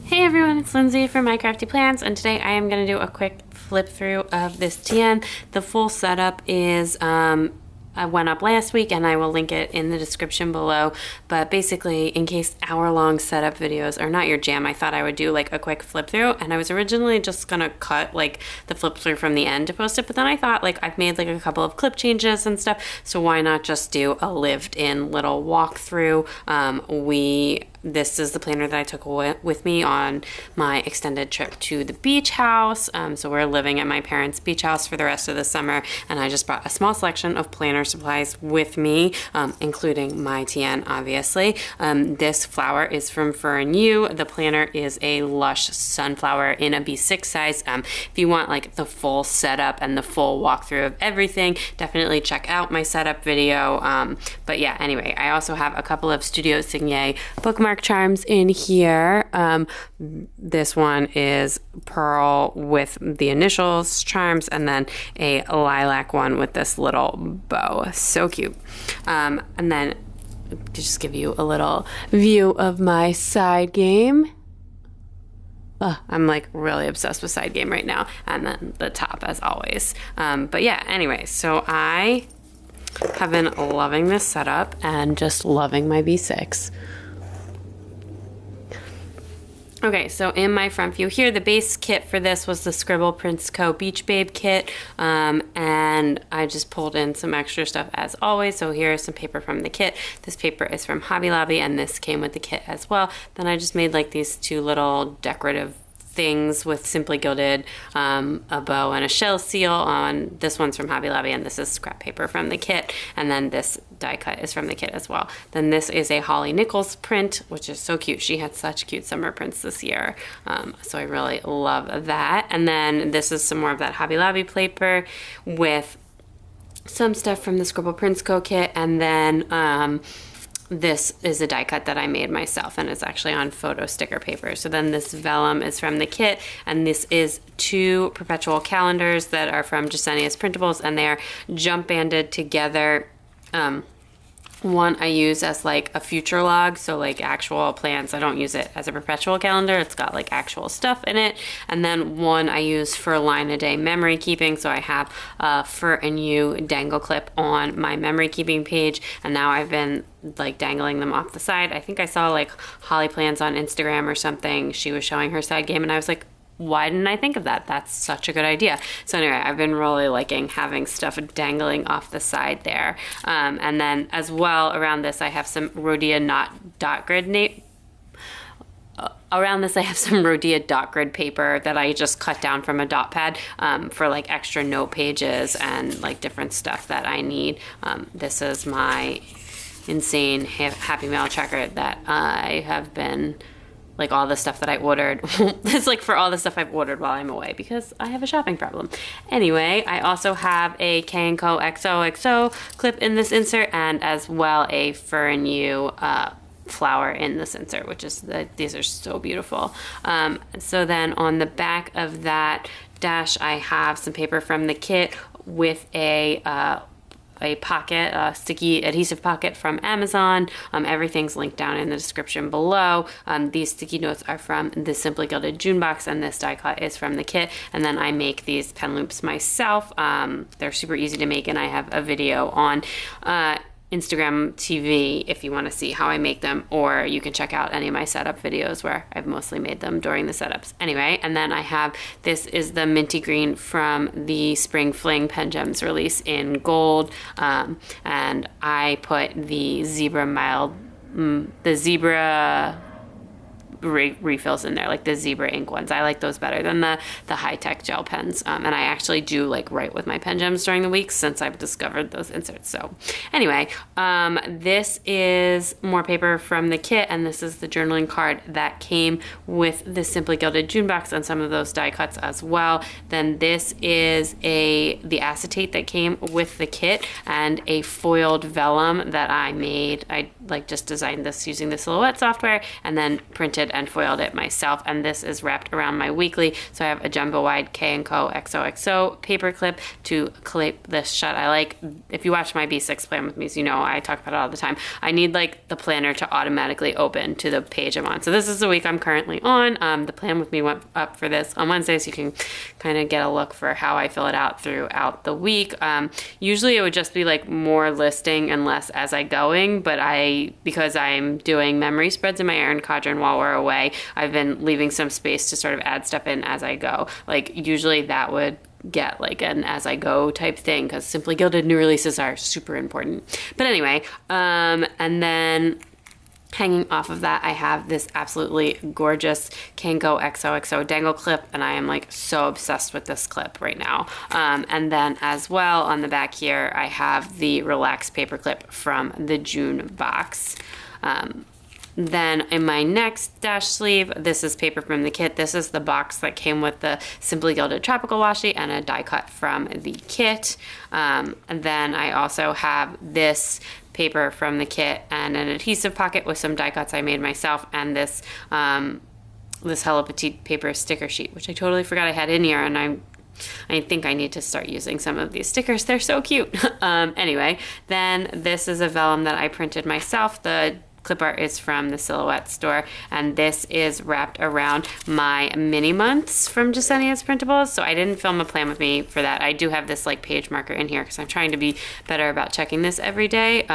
Hey everyone, it's Lindsay from My Crafty Plans, and today I am going to do a quick flip through of this TN. The full setup is I went up last week and I will link it in the description below, but basically in case hour-long setup videos are not your jam, I thought I would do like a quick flip through, and I was originally just gonna cut like the flip through from the end to post it, but then I thought like I've made like a couple of clip changes and stuff, so why not just do a lived-in little walkthrough. This is the planner that I took with me on my extended trip to the beach house. So we're living at my parents' beach house for the rest of the summer, and I just brought a small selection of planner supplies with me, including my TN, obviously. This flower is from Fur and You. The planner is a Lush sunflower in a B6 size. If you want like the full setup and the full walkthrough of everything, definitely check out my setup video. But yeah, anyway, I also have a couple of Studio Signet bookmark charms in here. This one is pearl with the initials charms, and then a lilac one with this little bow. So cute. And then to just give you a little view of my side game. I'm like really obsessed with side game right now. And then the top as always. But yeah, anyway, so I have been loving this setup and just loving my V6. Okay, so in my front view here, the base kit for this was the Scribble Prince Co. Beach Babe kit, and I just pulled in some extra stuff as always. So here's some paper from the kit. This paper is from Hobby Lobby, and this came with the kit as well. Then I just made like these two little decorative things with Simply Gilded, a bow and a shell seal on. This one's from Hobby Lobby, and this is scrap paper from the kit, and then this die cut is from the kit as well. Then this is a Holly Nichols print, which is so cute. She had such cute summer prints this year, so I really love that. And then this is some more of that Hobby Lobby paper with some stuff from the Scribble Prince Co. kit, and then this is a die cut that I made myself, and it's actually on photo sticker paper. So then this vellum is from the kit, and this is two perpetual calendars that are from Jasenius Printables, and they are jump banded together. One I use as like a future log, so like actual plans. I don't use it as a perpetual calendar. It's got like actual stuff in it. And then one I use for line a day memory keeping. So I have a Fur and You dangle clip on my memory keeping page, and now I've been like dangling them off the side. I think I saw like Holly Plans on Instagram or something. She was showing her side game, and I was like, why didn't I think of that? That's such a good idea. So anyway, I've been really liking having stuff dangling off the side there. And then as well around this, I have some Rhodia dot grid paper that I just cut down from a dot pad for like extra note pages and like different stuff that I need. This is my insane Happy Mail tracker that I have been, like all the stuff that I ordered. It's like for all the stuff I've ordered while I'm away because I have a shopping problem. Anyway, I also have a K&Co XOXO clip in this insert, and as well a Fur and You flower in this insert, which is these are so beautiful. So then on the back of that dash, I have some paper from the kit with a pocket, a sticky adhesive pocket from Amazon. Everything's linked down in the description below. These sticky notes are from the Simply Gilded June box, and this die cut is from the kit. And then I make these pen loops myself. They're super easy to make, and I have a video on Instagram TV if you want to see how I make them, or you can check out any of my setup videos where I've mostly made them during the setups. Anyway, and then I have, this is the minty green from the Spring Fling Pen Gems release in gold, and I put the zebra refills in there, like the zebra ink ones. I like those better than the high-tech gel pens, and I actually do like write with my pen gems during the week since I've discovered those inserts. So anyway, this is more paper from the kit, and this is the journaling card that came with the Simply Gilded June box and some of those die cuts as well. Then this is the acetate that came with the kit, and a foiled vellum that I made. I like just designed this using the Silhouette software and then printed and foiled it myself. And this is wrapped around my weekly. So I have a jumbo wide K&Co XOXO paper clip to clip this shut. I like, if you watch my B6 plan with me, so you know I talk about it all the time. I need like the planner to automatically open to the page I'm on. So this is the week I'm currently on. The plan with me went up for this on Wednesday, so you can kind of get a look for how I fill it out throughout the week. Usually it would just be like more listing and less as I going, but because I'm doing memory spreads in my errand quadrant while we're away, I've been leaving some space to sort of add stuff in as I go. Like usually that would get like an as I go type thing, because Simply Gilded new releases are super important. But anyway, and then hanging off of that, I have this absolutely gorgeous K&Co XOXO dangle clip, and I am like so obsessed with this clip right now. And then as well on the back here, I have the Relax paper clip from the June box. Then in my next dash sleeve, this is paper from the kit. This is the box that came with the Simply Gilded Tropical Washi and a die cut from the kit. And then I also have this paper from the kit and an adhesive pocket with some die cuts I made myself, and this this Hello Petite paper sticker sheet, which I totally forgot I had in here, and I think I need to start using some of these stickers. They're so cute. Anyway, then this is a vellum that I printed myself. The clip art is from the Silhouette store, and this is wrapped around my mini months from Jasenia's printables. So I didn't film a plan with me for that. I do have this like page marker in here because I'm trying to be better about checking this every day.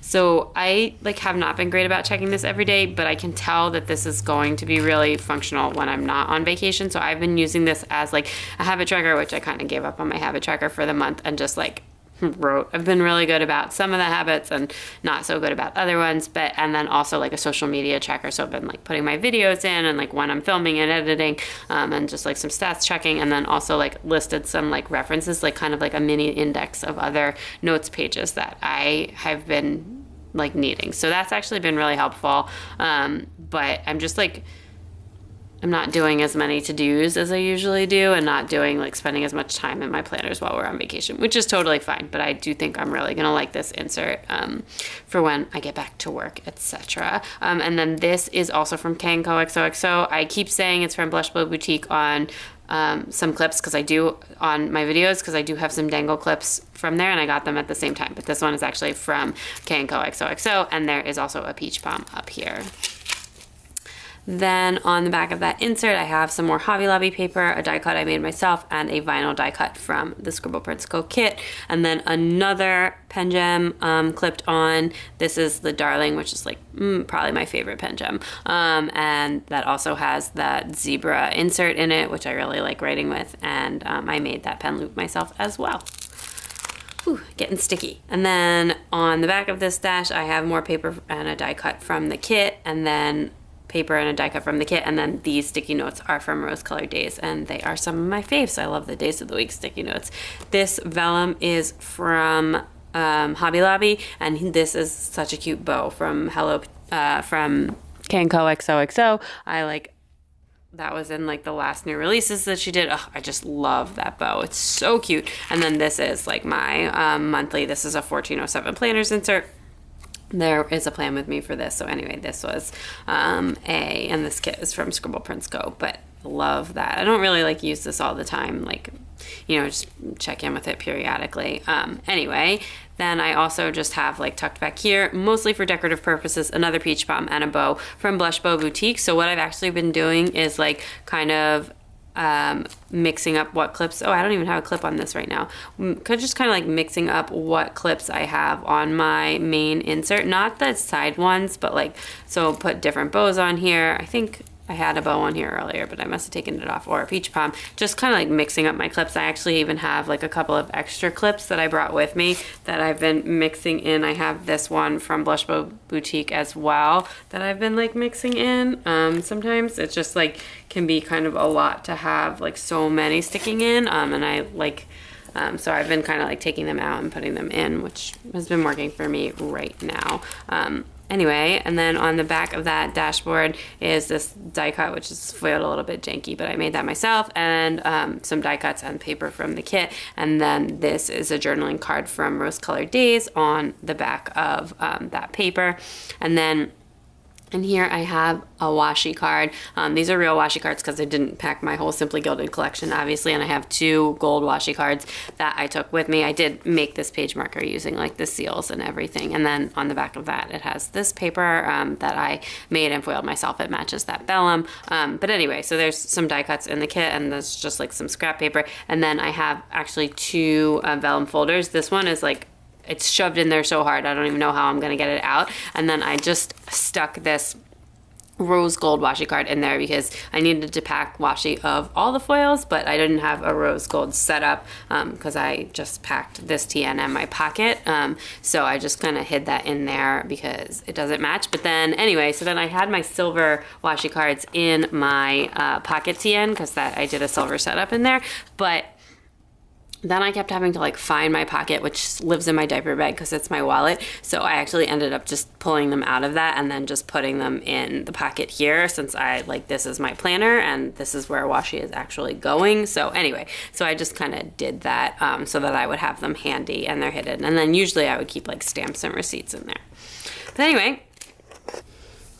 So I like have not been great about checking this every day, but I can tell that this is going to be really functional when I'm not on vacation. So I've been using this as like a habit tracker, which I kind of gave up on my habit tracker for the month and just like I've been really good about some of the habits and not so good about other ones, and then also like a social media tracker. So I've been like putting my videos in and like when I'm filming and editing, and just like some stats checking, and then also like listed some like references, like kind of like a mini index of other notes pages that I have been like needing. So that's actually been really helpful. But I'm just like, I'm not doing as many to-dos as I usually do, and not doing like spending as much time in my planners while we're on vacation, which is totally fine. But I do think I'm really gonna like this insert for when I get back to work, etc. And then this is also from K&Co XOXO. I keep saying it's from Blush Blow Boutique on some clips because I do on my videos, because I do have some dangle clips from there and I got them at the same time. But this one is actually from K&Co XOXO, and there is also a peach balm up here. Then on the back of that insert, I have some more Hobby Lobby paper, a die cut I made myself, and a vinyl die cut from the Scribble Prints Co. kit. And then another pen gem clipped on. This is the Darling, which is like probably my favorite pen gem. And that also has that zebra insert in it, which I really like writing with. And I made that pen loop myself as well. Whew, getting sticky. And then on the back of this stash, I have more paper and a die cut from the kit, and then paper and a die cut from the kit, and then these sticky notes are from Rose Colored Days, and they are some of my faves. I love the Days of the Week sticky notes. This vellum is from Hobby Lobby, and this is such a cute bow from from K&Co XOXO. I like that was in like the last new releases that she did. Oh, I just love that bow. It's so cute. And then this is like my monthly. This is a 1407 planners insert. There is a plan with me for this. So anyway, this was and this kit is from Scribble Prints Co. But love that. I don't really like use this all the time, like, you know, just check in with it periodically. Anyway, then I also just have like tucked back here, mostly for decorative purposes, another peach balm and a bow from Blush Bow Boutique. So what I've actually been doing is like kind of mixing up what clips. Oh, I don't even have a clip on this right now. Just kind of like mixing up what clips I have on my main insert, not the side ones, but like, so put different bows on here. I think I had a bow on here earlier, but I must have taken it off, or a peach palm. Just kind of like mixing up my clips. I actually even have like a couple of extra clips that I brought with me that I've been mixing in. I have this one from Blush Bow Boutique as well that I've been like mixing in. Sometimes it's just like can be kind of a lot to have like so many sticking in, and I like so I've been kind of like taking them out and putting them in, which has been working for me right now. Anyway, and then on the back of that dashboard is this die cut, which is foiled a little bit janky, but I made that myself, and some die cuts and paper from the kit. And then this is a journaling card from Rose Colored Days on the back of that paper. And then in here I have a washi card. These are real washi cards because I didn't pack my whole Simply Gilded collection, obviously, and I have 2 gold washi cards that I took with me. I did make this page marker using like the seals and everything. And then on the back of that, it has this paper that I made and foiled myself. It matches that vellum. But anyway, so there's some die cuts in the kit, and there's just like some scrap paper. And then I have actually 2 vellum folders. This one is like, it's shoved in there so hard, I don't even know how I'm gonna get it out. And then I just stuck this rose gold washi card in there because I needed to pack washi of all the foils, but I didn't have a rose gold setup because I just packed this TN in my pocket. So I just kind of hid that in there because it doesn't match. But then anyway, so then I had my silver washi cards in my pocket TN because that I did a silver setup in there. But then I kept having to like find my pocket, which lives in my diaper bag because it's my wallet. So I actually ended up just pulling them out of that and then just putting them in the pocket here, since I like, this is my planner and this is where washi is actually going. So anyway, so I just kind of did that so that I would have them handy and they're hidden. And then usually I would keep like stamps and receipts in there.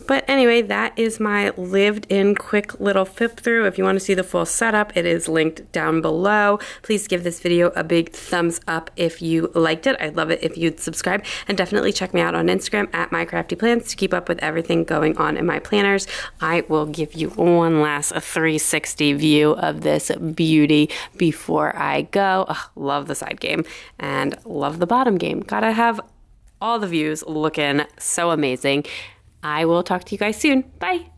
But anyway, that is my lived-in quick little flip through. If you want to see the full setup, it is linked down below. Please give this video a big thumbs up if you liked it. I'd love it if you'd subscribe, and definitely check me out on Instagram at mycraftyplans to keep up with everything going on in my planners. I will give you one last 360 view of this beauty before I go. Ugh, love the side game and love the bottom game. Gotta have all the views looking so amazing. I will talk to you guys soon. Bye.